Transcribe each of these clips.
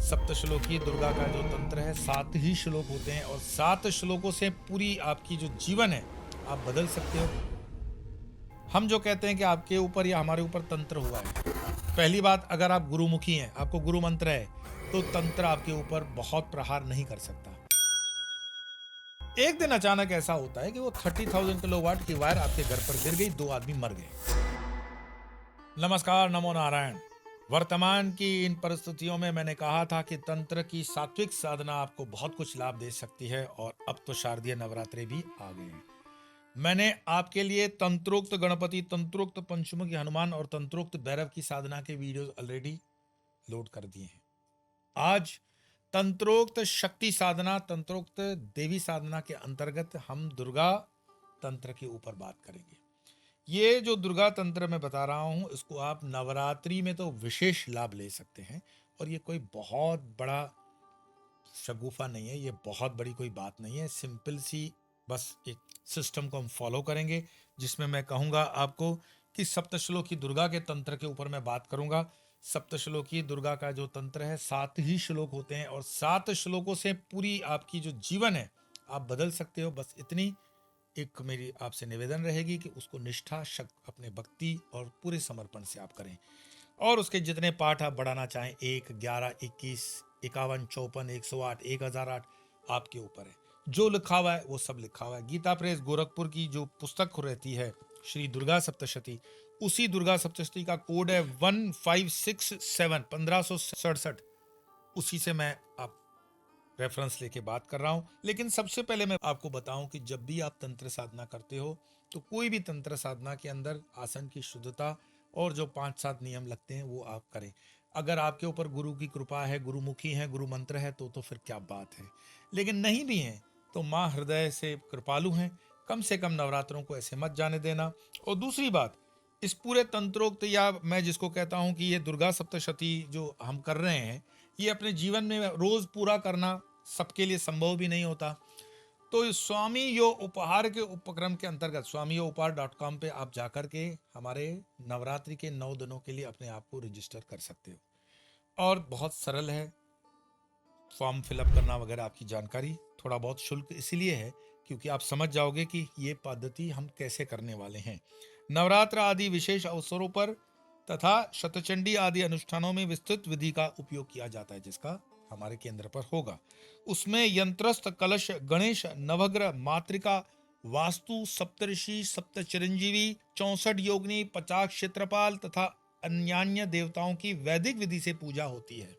सप्तश्लोकी दुर्गा का जो तंत्र है 7 ही श्लोक होते हैं और 7 श्लोकों से पूरी आपकी जो जीवन है आप बदल सकते हो। हम जो कहते हैं कि आपके ऊपर या हमारे ऊपर तंत्र हुआ है, पहली बात, अगर आप गुरुमुखी हैं, आपको गुरु मंत्र है, तो तंत्र आपके ऊपर बहुत प्रहार नहीं कर सकता। एक दिन अचानक ऐसा होता है कि वो 30,000 किलोवाट की वायर आपके घर पर गिर गई, 2 आदमी मर गए। नमस्कार, नमो नारायण। वर्तमान की इन परिस्थितियों में मैंने कहा था कि तंत्र की सात्विक साधना आपको बहुत कुछ लाभ दे सकती है और अब तो शारदीय नवरात्रे भी आ गए हैं। मैंने आपके लिए तंत्रोक्त गणपति, तंत्रोक्त पंचमुखी हनुमान और तंत्रोक्त भैरव की साधना के वीडियोस ऑलरेडी लोड कर दिए हैं। आज तंत्रोक्त शक्ति साधना, तंत्रोक्त देवी साधना के अंतर्गत हम दुर्गा तंत्र के ऊपर बात करेंगे। ये जो दुर्गा तंत्र मैं बता रहा हूं, इसको आप नवरात्रि में तो विशेष लाभ ले सकते हैं और ये कोई बहुत बड़ा शगुफा नहीं है, ये बहुत बड़ी कोई बात नहीं है। सिंपल सी बस एक सिस्टम को हम फॉलो करेंगे, जिसमें मैं कहूंगा आपको कि सप्तश्लोकी दुर्गा के तंत्र के ऊपर मैं बात करूंगा। सप्तश्लोकी दुर्गा का जो तंत्र है 7 ही श्लोक होते हैं और 7 श्लोकों से पूरी आपकी जो जीवन है आप बदल सकते हो। बस इतनी एक मेरी आपसे निवेदन रहेगी कि उसको निष्ठा, शक, अपने भक्ति और पूरे समर्पण से आप करें। और उसके जितने पाठ आप बढ़ाना चाहें, 1, 11, 21, 51, 54, 108, 1008, आपके ऊपर है। जो लिखा हुआ है वो सब लिखा हुआ है। गीता प्रेस गोरखपुर की जो पुस्तक रहती है श्री दुर्गा सप्तशती, उसी दुर्गा सप्तशती का कोड है 1567, 1567। उसी से मैं आप रेफरेंस लेके बात कर रहा हूं। लेकिन सबसे पहले मैं आपको बताऊं कि जब भी आप तंत्र साधना करते हो तो कोई भी तंत्र साधना के अंदर आसन की शुद्धता और जो 5-7 नियम लगते हैं वो आप करें। अगर आपके ऊपर गुरु की कृपा है, गुरुमुखी है, गुरु मंत्र है, तो फिर क्या बात है। लेकिन नहीं भी है तो माँ हृदय से कृपालु हैं, कम से कम नवरात्रों को ऐसे मत जाने देना। और दूसरी बात, इस पूरे तंत्रोक्त या मैं जिसको कहता हूं कि ये दुर्गा सप्तशती जो हम कर रहे हैं, ये अपने जीवन में रोज पूरा करना सबके लिए संभव भी नहीं होता। तो इस स्वामी यो उपहार के उपक्रम के अंतर्गत swamiyoupahar.com पे आप जाकर के हमारे नवरात्रि के 9 दिनों के लिए अपने आप को रजिस्टर कर सकते हो और बहुत सरल है। फॉर्म फिलअप करना वगैरह आपकी जानकारी, थोड़ा बहुत शुल्क इसीलिए है क्योंकि आप समझ जाओगे कि ये पद्धति हम कैसे करने वाले हैं। नवरात्र आदि विशेष अवसरों पर तथा शतचंडी आदि अनुष्ठानों में विस्तृत विधि का उपयोग किया जाता है, जिसका हमारे केंद्र पर होगा। उसमें यंत्रस्थ, कलश, गणेश, नवग्रह, मातृका, वास्तु, सप्तऋषि, सप्तचिरंजीवी, 64 योगिनी, 50 क्षेत्रपाल तथा अन्यान्य देवताओं की वैदिक विधि से पूजा होती है।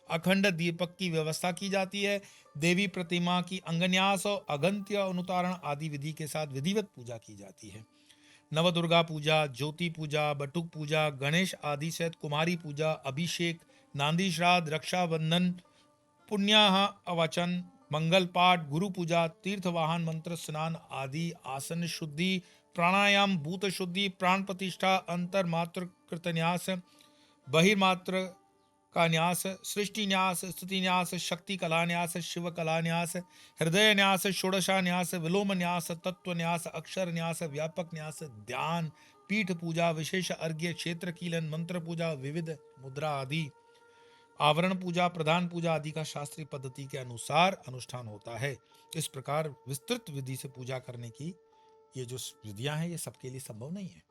अखंड दीपक की व्यवस्था की जाती है। देवी प्रतिमा की अंगन्यास और अगंत्य अनुतारण आदि विधि के साथ विधिवत पूजा की जाती है। नवदुर्गा पूजा, ज्योति पूजा, बटुक पूजा, गणेश आदि सहित कुमारी पूजा, अभिषेक, नांदी श्राद्ध, रक्षाबंधन, पुण्याह अवचन, मंगल पाठ, गुरु पूजा, तीर्थ वाहन, मंत्र स्नान आदि, आसन शुद्धि, प्राणायाम, भूत शुद्धि, प्राण प्रतिष्ठा, अंतर मात्र कृतन्यास, बहिर्मात्र का न्यास, सृष्टि न्यास, स्तुति न्यास, शक्ति कला न्यास, शिव कला न्यास, हृदय न्यास, षोडशा न्यास, विलोम न्यास, तत्व न्यास, अक्षर न्यास, व्यापक न्यास, ध्यान, पीठ पूजा, विशेष अर्घ्य, क्षेत्र कीलन, मंत्र पूजा, विविध मुद्रा आदि, आवरण पूजा, प्रधान पूजा आदि का शास्त्रीय पद्धति के अनुसार अनुष्ठान होता है। इस प्रकार विस्तृत विधि से पूजा करने की ये जो विधियां हैं, ये सबके लिए संभव नहीं है।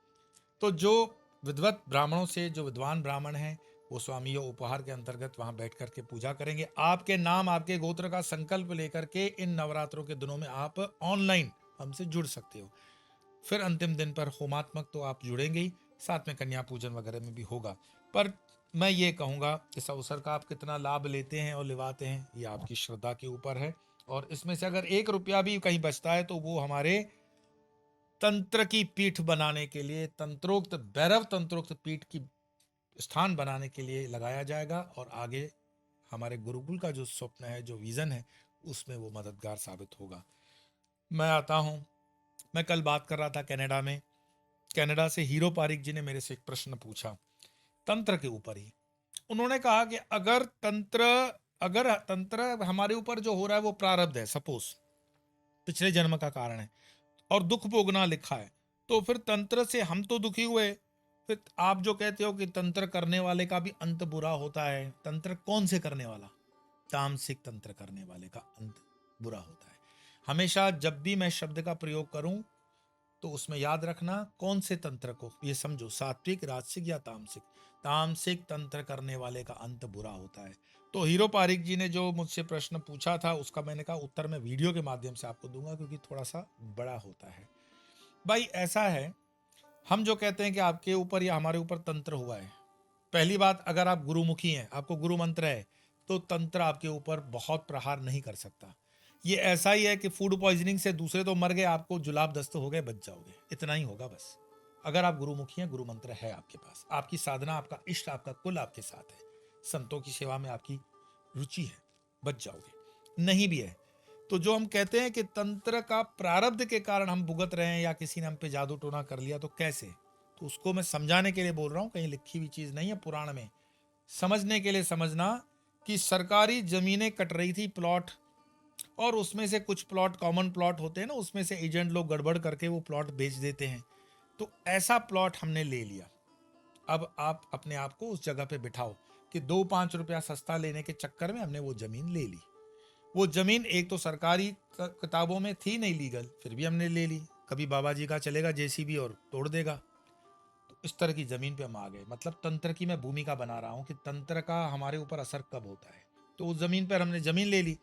तो जो विद्वत ब्राह्मणों से, जो विद्वान ब्राह्मण हैं, वो स्वामियों उपहार के अंतर्गत वहां बैठ करके पूजा करेंगे। आपके नाम, आपके गोत्र का संकल्प लेकर के इन नवरात्रों के दिनों में आप ऑनलाइन हमसे जुड़ सकते हो। फिर अंतिम दिन पर होमात्मक तो आप जुड़ेंगे ही, साथ में कन्या पूजन वगैरह में भी होगा। पर मैं ये कहूँगा इस अवसर का आप कितना लाभ लेते हैं और लिवाते हैं, ये आपकी श्रद्धा के ऊपर है। और इसमें से अगर 1 रुपया भी कहीं बचता है तो वो हमारे तंत्र की पीठ बनाने के लिए, तंत्रोक्त भैरव तंत्रोक्त पीठ की स्थान बनाने के लिए लगाया जाएगा और आगे हमारे गुरुकुल का जो स्वप्न है, जो विजन है, उसमें वो मददगार साबित होगा। मैं आता हूं, मैं कल बात कर रहा था कनाडा में। कनाडा से हीरो पारिक जी ने मेरे से एक प्रश्न पूछा तंत्र के ऊपर ही। उन्होंने कहा कि अगर तंत्र हमारे ऊपर जो हो रहा है वो प्रारब्ध है, सपोज पिछले जन्म का कारण है और दुख भोगना लिखा है, तो फिर तंत्र से हम तो दुखी हुए, फिर आप जो कहते हो कि तंत्र करने वाले का भी अंत बुरा होता है, तंत्र कौन से करने वाला? तामसिक तंत्र करने वाले का अंत बुरा होता है। हमेशा जब भी मैं शब्द का प्रयोग करूं तो उसमें याद रखना कौन से तंत्र को, ये समझो, सात्विक, राजसिक या तामसिक। तामसिक तंत्र करने वाले का अंत बुरा होता है। तो हीरो पारिक जी ने जो मुझसे प्रश्न पूछा था उसका मैंने कहा उत्तर मैं वीडियो के माध्यम से आपको दूंगा, क्योंकि थोड़ा सा बड़ा होता है। भाई ऐसा है, हम जो कहते हैं कि आपके ऊपर या हमारे ऊपर तंत्र हुआ है, पहली बात, अगर आप गुरुमुखी हैं, आपको गुरु मंत्र है, तो तंत्र आपके ऊपर बहुत प्रहार नहीं कर सकता। ये ऐसा ही है कि फूड पॉइजनिंग से दूसरे तो मर गए, आपको जुलाब दस्त हो गए, बच जाओगे, इतना ही होगा बस। अगर आप गुरुमुखी हैं, गुरु मंत्र है आपके पास, आपकी साधना, आपका इष्ट, आपका कुल आपके साथ है, संतों की सेवा में आपकी रुचि है, बच जाओगे। नहीं भी है तो जो हम कहते हैं कि तंत्र का प्रारब्ध के कारण हम भुगत रहे हैं या किसी ने हम पे जादू टोना कर लिया, तो कैसे, तो उसको मैं समझाने के लिए बोल रहा हूं, कहीं लिखी हुई चीज नहीं है पुराण में। समझने के लिए समझना कि सरकारी जमीनें कट रही थी, प्लॉट, और उसमें से कुछ प्लॉट कॉमन प्लॉट होते हैं ना, उसमें से एजेंट लोग गड़बड़ करके वो प्लॉट बेच देते हैं। तो ऐसा प्लॉट हमने ले लिया। अब आप अपने आप को उस जगह पे बिठाओ कि 2-5 रुपया सस्ता लेने के चक्कर में हमने वो जमीन ले ली। वो जमीन एक तो सरकारी किताबों में थी नहीं लीगल, फिर भी हमने ले ली। कभी बाबा जी का चलेगा जेसीबी और तोड़ देगा। तो इस तरह की जमीन पे हम आ गए। मतलब तंत्र की मैं भूमिका बना रहा हूं कि तंत्र का हमारे ऊपर असर कब होता है। तो उस जमीन पर हमने जमीन ले ली।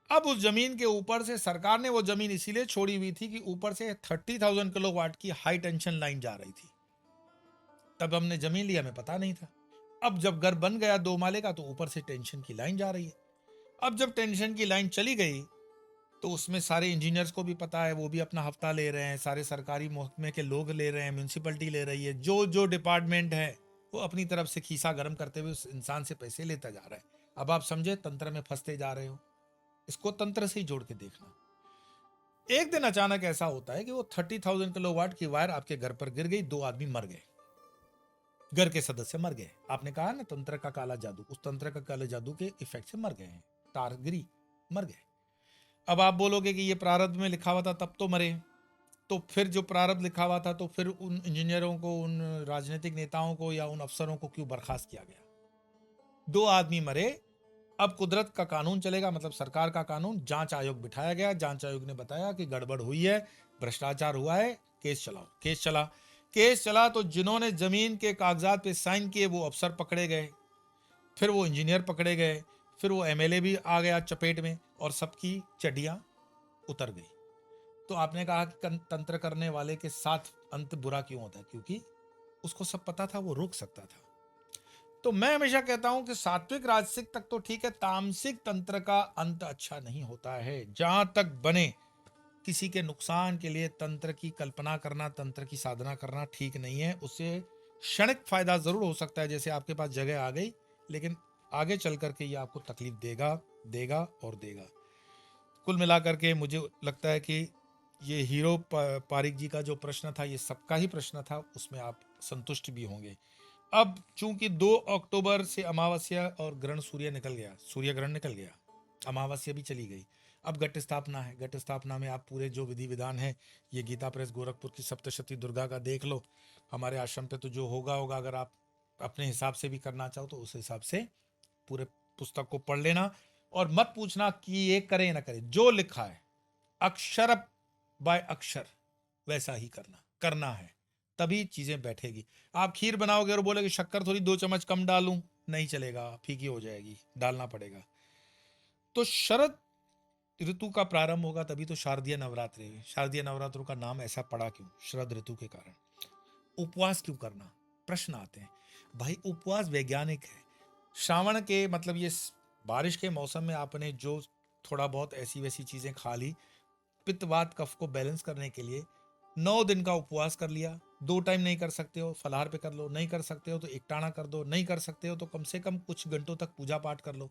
अब उस जमीन के ऊपर से सरकार ने वो जमीन इसीलिए छोड़ी हुई थी कि ऊपर से 30,000 किलोवाट की हाई टेंशन लाइन जा रही थी। तब हमने जमीन ली, हमें पता नहीं था। अब जब घर बन गया 2 माले का, तो ऊपर से टेंशन की लाइन जा रही है। अब जब टेंशन की लाइन चली गई तो उसमें सारे इंजीनियर्स को भी पता है, वो भी अपना हफ्ता ले रहे हैं, सारे सरकारी महकमे के लोग ले रहे हैं, म्यूनसिपलिटी ले रही है, जो जो डिपार्टमेंट है वो अपनी तरफ से खीसा गर्म करते हुए उस इंसान से पैसे लेता जा रहा है। अब आप समझे, तंत्र में फंसते जा रहे हो। इसको तंत्र से ही जोड़ के देखना। एक दिन अचानक ऐसा होता है कि वो 30,000 किलोवाट की वायर आपके घर पर गिर गई, 2 आदमी मर गए, घर के सदस्य मर गए। आपने कहा ना तंत्र का काला जादू, उस तंत्र का काले जादू के इफेक्ट से मर गए हैं, तार गिरी, मर गए। अब आप बोलोगे कि ये प्रारब्ध में लिखा हुआ था तब तो मरे, तो फिर जो प्रारब्ध लिखा हुआ था, तो फिर उन इंजीनियरों को, उन राजनीतिक नेताओं को या उन अफसरों को क्यों बर्खास्त किया गया? 2 आदमी मरे। अब कुदरत का कानून चलेगा, मतलब सरकार का कानून। जांच आयोग बिठाया गया, जांच आयोग ने बताया कि गड़बड़ हुई है, भ्रष्टाचार हुआ है, केस चलाओ। केस चला। केस चला तो जिन्होंने जमीन के कागजात पे साइन किए वो अफसर पकड़े गए, फिर वो इंजीनियर पकड़े गए, फिर वो एमएलए भी आ गया चपेट में, और सबकी चड्डियां उतर गई। तो आपने कहा कि तंत्र करने वाले के साथ अंत बुरा क्यों होता है? क्योंकि उसको सब पता था, वो रोक सकता था। तो मैं हमेशा कहता हूं कि सात्विक राजसिक तक तो ठीक है, तामसिक तंत्र का अंत अच्छा नहीं होता है। जहां तक बने किसी के नुकसान के लिए तंत्र की कल्पना करना, तंत्र की साधना करना ठीक नहीं है। उससे क्षणिक फायदा जरूर हो सकता है, जैसे आपके पास जगह आ गई, लेकिन आगे चल करके ये आपको तकलीफ देगा, देगा और देगा। कुल मिलाकर के मुझे लगता है कि ये हीरो पारिक जी का जो प्रश्न था, ये सबका ही प्रश्न था, उसमें आप संतुष्ट भी होंगे। अब चूंकि 2 अक्टूबर से अमावस्या और ग्रहण सूर्य निकल गया, सूर्य ग्रहण निकल गया, अमावस्या भी चली गई। अब घट स्थापना है। घट स्थापना में आप पूरे जो विधि विधान है, ये गीता प्रेस गोरखपुर की सप्तशती दुर्गा का देख लो। हमारे आश्रम पे तो जो होगा होगा, अगर आप अपने हिसाब से भी करना चाहो तो उस हिसाब से पूरे पुस्तक को पढ़ लेना। और मत पूछना कि ये करें ना करें, जो लिखा है अक्षर बाय अक्षर वैसा ही करना है, तभी चीजें बैठेगी। आप खीर बनाओगे और बोलोगे शक्कर थोड़ी 2 चम्मच कम डालूं, नहीं चलेगा, फीकी हो जाएगी, डालना पड़ेगा। तो शरद ऋतु का प्रारंभ होगा तभी तो शारदीय नवरात्र है। शारदीय नवरात्रों का नाम ऐसा पड़ा क्यों? शरद ऋतु के कारण। उपवास क्यों करना? प्रश्न आते हैं। भाई उपवास वैज्ञानिक है। श्रावण के मतलब ये बारिश के मौसम में आपने जो थोड़ा बहुत ऐसी वैसी चीजें खा ली, पित्तवात कफ को बैलेंस करने के लिए 9 दिन का उपवास कर लिया। 2 टाइम नहीं कर सकते हो, फलाहार पे कर लो, नहीं कर सकते हो तो एकटाणा कर दो, नहीं कर सकते हो तो कम से कम कुछ घंटों तक पूजा पाठ कर लो।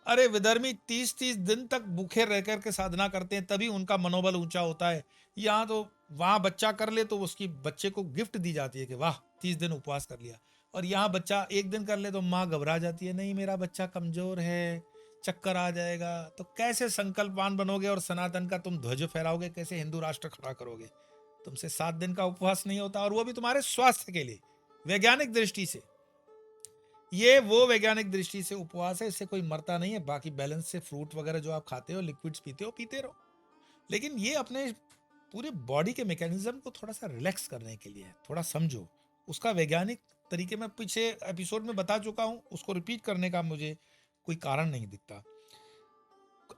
अरे विधर्मी 30-30 दिन तक भूखे रह कर के साधना करते हैं, तभी उनका मनोबल ऊंचा होता है। यहाँ तो वहां बच्चा कर ले तो उसकी बच्चे को गिफ्ट दी जाती है कि वाह 30 दिन उपवास कर लिया, और यहाँ बच्चा 1 दिन कर ले तो माँ घबरा जाती है, नहीं मेरा बच्चा कमजोर है, चक्कर आ जाएगा। तो कैसे संकल्पवान बनोगे और सनातन का तुम ध्वज फहराओगे? कैसे हिंदू राष्ट्र खड़ा करोगे? तुमसे 7 दिन का उपवास नहीं होता, और वो भी तुम्हारे स्वास्थ्य के लिए। वैज्ञानिक दृष्टि से, ये वो वैज्ञानिक दृष्टि से उपवास है, इससे कोई मरता नहीं है। बाकी बैलेंस से फ्रूट वगैरह जो आप खाते हो, लिक्विड्स पीते हो, पीते रहो। लेकिन ये अपने पूरे बॉडी के मैकेनिज्म को थोड़ा सा रिलैक्स करने के लिए है, थोड़ा समझो। उसका वैज्ञानिक तरीके में पीछे एपिसोड में बता चुका हूं, उसको रिपीट करने का मुझे कोई कारण नहीं दिखता।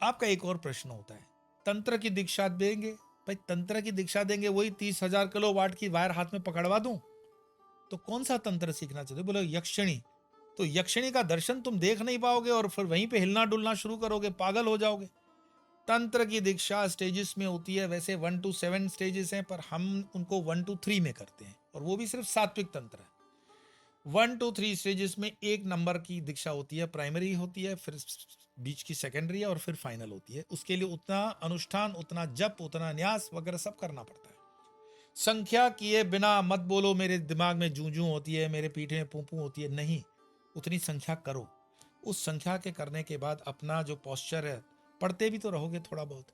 आपका एक और प्रश्न होता है, तंत्र की दीक्षा देंगे? भाई तंत्र की दीक्षा देंगे, वही 30,000 किलो वाट की वायर हाथ में पकड़वा दूं? तो कौन सा तंत्र सीखना चाहते हो? बोलो यक्षिणी। तो यक्षिणी का दर्शन तुम देख नहीं पाओगे और फिर वहीं पे हिलना डुलना शुरू करोगे, पागल हो जाओगे। तंत्र की दीक्षा स्टेजेस में होती है। वैसे 1 to 7 स्टेजेस हैं, पर हम उनको 1 to 3 में करते हैं, और वो भी सिर्फ सात्विक तंत्र है। 1 to 3 स्टेजेस में एक नंबर की दीक्षा होती है, प्राइमरी होती है, फिर बीच की सेकेंडरी है, और फिर फाइनल होती है। उसके लिए उतना अनुष्ठान, उतना जप, उतना न्यास वगैरह सब करना पड़ता है। संख्या किए बिना मत बोलो मेरे दिमाग में जू जू होती है, मेरे पीठ में पू पू होती है। नहीं, उतनी संख्या करो। उस संख्या के करने के बाद अपना जो पोस्चर है, पढ़ते भी तो रहोगे थोड़ा बहुत।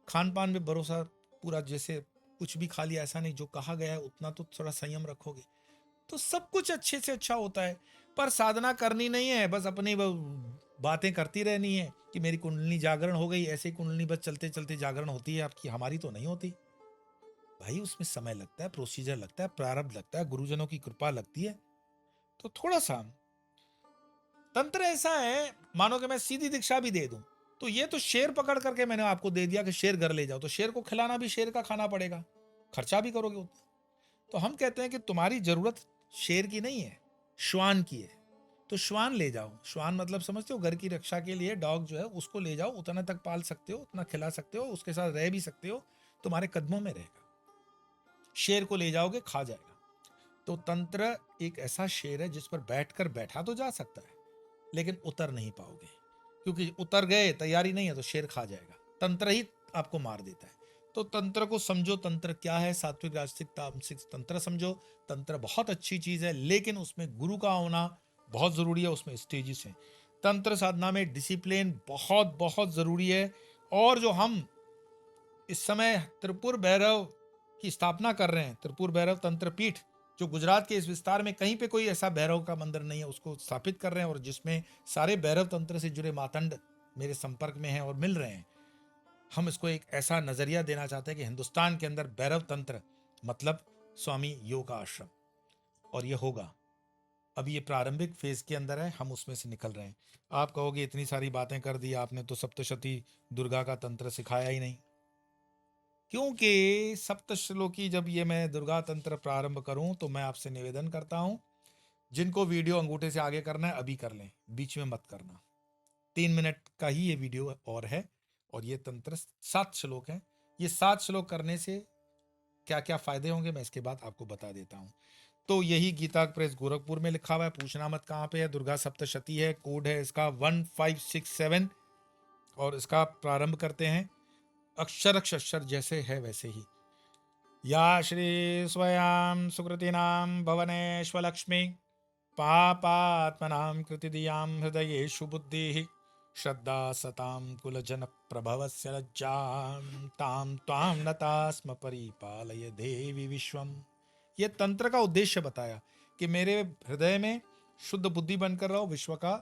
खान पान में भरोसा पूरा, जैसे कुछ भी खा लिया ऐसा नहीं, जो कहा गया है उतना तो थोड़ा संयम रखोगे तो सब कुछ अच्छे से अच्छा होता है। पर साधना करनी नहीं है, बस अपनी बातें करती रहनी है कि मेरी कुंडली जागरण हो गई। ऐसे ही कुंडली बस चलते चलते जागरण होती है आपकी, हमारी तो नहीं होती भाई। उसमें समय लगता है, प्रोसीजर लगता है, प्रारब्ध लगता है, गुरुजनों की कृपा लगती है। तो थोड़ा सा तंत्र ऐसा है, मानो कि मैं सीधी दीक्षा भी दे दूं तो ये तो शेर पकड़ करके मैंने आपको दे दिया कि शेर घर ले जाओ, तो शेर को खिलाना भी शेर का खाना पड़ेगा, खर्चा भी करोगे उतना। तो हम कहते हैं कि तुम्हारी जरूरत शेर की नहीं है, श्वान की है। तो श्वान ले जाओ। श्वान मतलब समझते हो, घर की रक्षा के लिए डॉग जो है उसको ले जाओ, उतना तक पाल सकते हो, उतना खिला सकते हो, उसके साथ रह भी सकते हो, तुम्हारे कदमों में रहेगा। शेर को ले जाओगे, खा जाएगा। तो तंत्र एक ऐसा शेर है जिस पर बैठकर बैठा तो जा सकता है, लेकिन उतर नहीं पाओगे, क्योंकि उतर गए, तैयारी नहीं है, तो शेर खा जाएगा, तंत्र ही आपको मार देता है। तो तंत्र को समझो, तंत्र क्या है, सात्विक राजसिक तामसिक तंत्र समझो। तंत्र बहुत अच्छी चीज है, लेकिन उसमें गुरु का होना बहुत जरूरी है, उसमें स्टेजेस हैं। तंत्र साधना में डिसिप्लिन बहुत बहुत जरूरी है। और जो हम इस समय त्रिपुर भैरव की स्थापना कर रहे हैं, त्रिपुर भैरव तंत्र पीठ, जो गुजरात के इस विस्तार में कहीं पे कोई ऐसा भैरव का मंदिर नहीं है, उसको स्थापित कर रहे हैं, और जिसमें सारे भैरव तंत्र से जुड़े मातंड मेरे संपर्क में हैं और मिल रहे हैं। हम इसको एक ऐसा नजरिया देना चाहते हैं कि हिंदुस्तान के अंदर भैरव तंत्र मतलब स्वामी योग आश्रम, और ये होगा। अब ये प्रारंभिक फेज के अंदर है, हम उसमें से निकल रहे हैं। आप कहोगे इतनी सारी बातें कर दी आपने, तो सप्तशती दुर्गा का तंत्र सिखाया ही नहीं। क्योंकि सप्तश्लोकी जब ये मैं दुर्गा तंत्र प्रारंभ करूं, तो मैं आपसे निवेदन करता हूं, जिनको वीडियो अंगूठे से आगे करना है अभी कर लें, बीच में मत करना। 3 मिनट का ही ये वीडियो और है, और ये तंत्र 7 श्लोक है। ये 7 श्लोक करने से क्या क्या फायदे होंगे, मैं इसके बाद आपको बता देता हूं। तो यही गीता प्रेस गोरखपुर में लिखा हुआ है, पूछना मत कहाँ पे है। दुर्गा सप्तशती है, कोड है इसका 1567, और इसका प्रारंभ करते हैं। अक्षर अक्षर जैसे है वैसे ही। या श्री स्वयं सुकृतिनां भवनेश्वलक्ष्मी पापात्मनां कृतिदियां हृदयेषु बुद्धिः श्रद्धा सतां कुलजन प्रभवस्य लज्जां तां त्वां नतास्म परिपालय देवी विश्वम। ये तंत्र का उद्देश्य बताया कि मेरे हृदय में शुद्ध बुद्धि बनकर रहो, विश्व का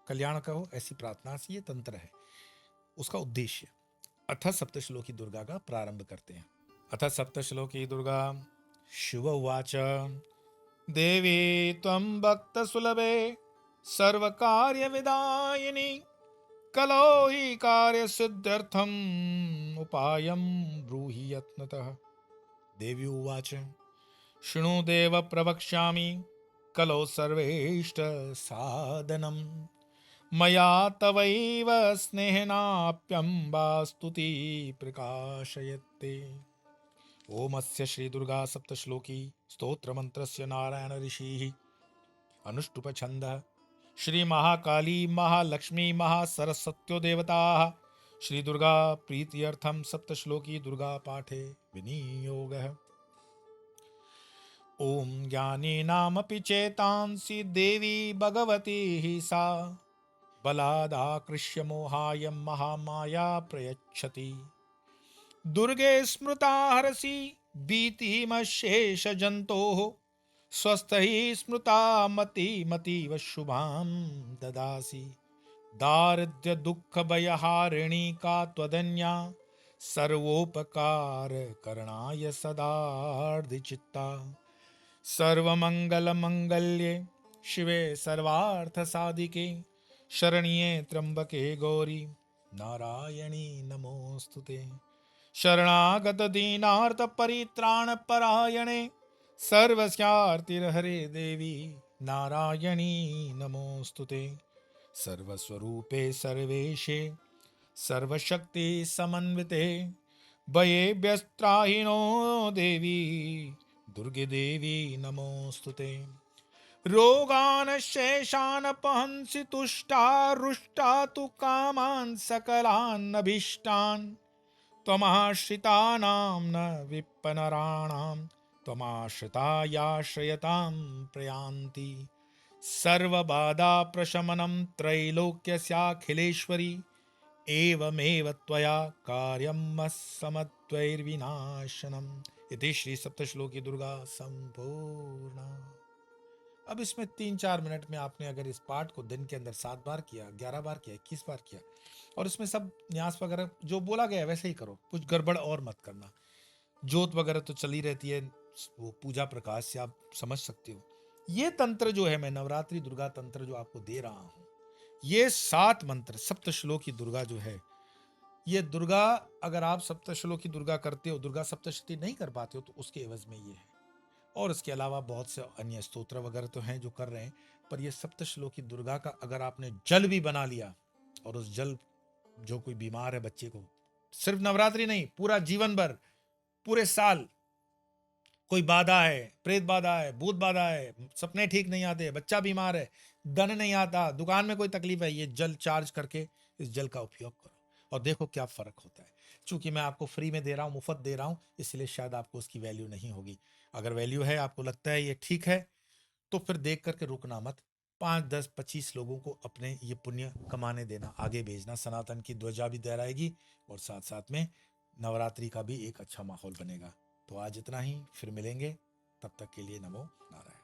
कल्याण करो, ऐसी प्रार्थना से ये तंत्र है, उसका उद्देश्य। अथ सप्तश्लोकी दुर्गा का प्रारंभ करते हैं। अथ सप्तश्लोकी दुर्गा शिव उवाच देवी त्वं भक्तसुलभे सर्वकार्यविदायिनी कलो हि कार्यसिद्ध्यर्थम् उपायं ब्रूहि यत्नतः। देवी उवाच शृणु देव प्रवक्ष्यामि कलो सर्वेष्ट साधनम् मया तवैव स्नेहनाप्यम्बा स्तुति प्रकाशयते। ओमस्य श्री दुर्गा सप्तश्लोकी स्तोत्र मंत्रस्य नारायण ऋषिः अनुष्टुप छन्दः श्री महाकाली महालक्ष्मी महासरस्वत्यो देवताः श्री दुर्गा प्रीत्यर्थम सप्तश्लोकी दुर्गा पाठे विनियोगः। ओम ज्ञानेनामपि चेतांसि देवी भगवती हि सा बलादाकृष्य मोहाय महामाया प्रयच्छति। दुर्गे स्मृता हरसि भीतिमशेष जंतोः स्वस्थ ही स्मृता मतीव शुभां ददासि दारिद्र्य दुःख भयहारिणी का त्वदन्या सर्वोपकार करणाय सदार्धचित्ता सर्वमंगल मंगल्ये शिवे सर्वार्थ साधिके शरण्ये त्र्यंबके गौरी नारायणी नमोस्तुते शरणागत दीनार्थ परित्राण परायणे सर्वस्यार्तिर्हरे देवी नारायणी नमोस्तुते सर्वस्वरूपे सर्वेशे सर्वशक्ति समन्विते भयेभ्यस्त्राहिनो देवी दुर्गे देवी नमोस्तुते रोगान् शेषान् पहंसि तुष्टा रुष्टा तु कामान् सकलान् अभीष्टान् त्वमाश्रितानां न विप्पनराणां त्वमाश्रितायाश्रयतां प्रयान्ति सर्वबाधा प्रशमनं त्रैलोक्यस्याखिलेश्वरी एवमेव त्वया कार्यं समत्वैर्विनाशनम् इति श्री सप्तश्लोकी दुर्गा संपूर्णा। अब इसमें 3-4 मिनट में आपने अगर इस पाठ को दिन के अंदर 7 बार किया, 11 बार किया, 21 बार किया और इसमें सब न्यास वगैरह जो बोला गया वैसे ही करो, कुछ गड़बड़ और मत करना। जोत वगैरह तो चली रहती है, वो पूजा प्रकाश से आप समझ सकते हो। ये तंत्र जो है, मैं नवरात्रि दुर्गा तंत्र जो आपको दे रहा हूं, ये 7 मंत्र सप्तश्लोकी दुर्गा जो है, ये दुर्गा अगर आप सप्तश्लोकी दुर्गा करते हो, दुर्गा सप्तशती नहीं कर पाते हो तो उसके एवज में ये है। और इसके अलावा बहुत से अन्य स्तोत्र वगैरह तो हैं जो कर रहे हैं, पर ये सप्तश्लोकी दुर्गा का अगर आपने जल भी बना लिया और उस जल, जो कोई बीमार है बच्चे को, सिर्फ नवरात्रि नहीं पूरा जीवन भर, पूरे साल कोई बाधा है, प्रेत बाधा है, भूत बाधा है, सपने ठीक नहीं आते, बच्चा बीमार है, धन नहीं आता, दुकान में कोई तकलीफ है, ये जल चार्ज करके इस जल का उपयोग करो और देखो क्या फर्क होता है। चूंकि मैं आपको फ्री में दे रहा हूँ, मुफ्त दे रहा हूँ, इसलिए शायद आपको उसकी वैल्यू नहीं होगी। अगर वैल्यू है, आपको लगता है ये ठीक है, तो फिर देख करके रुकना मत। 5, 10, 25 लोगों को अपने ये पुण्य कमाने देना, आगे भेजना, सनातन की ध्वजा भी लहराएगी और साथ साथ में नवरात्रि का भी एक अच्छा माहौल बनेगा। तो आज इतना ही, फिर मिलेंगे, तब तक के लिए नमो नारायण।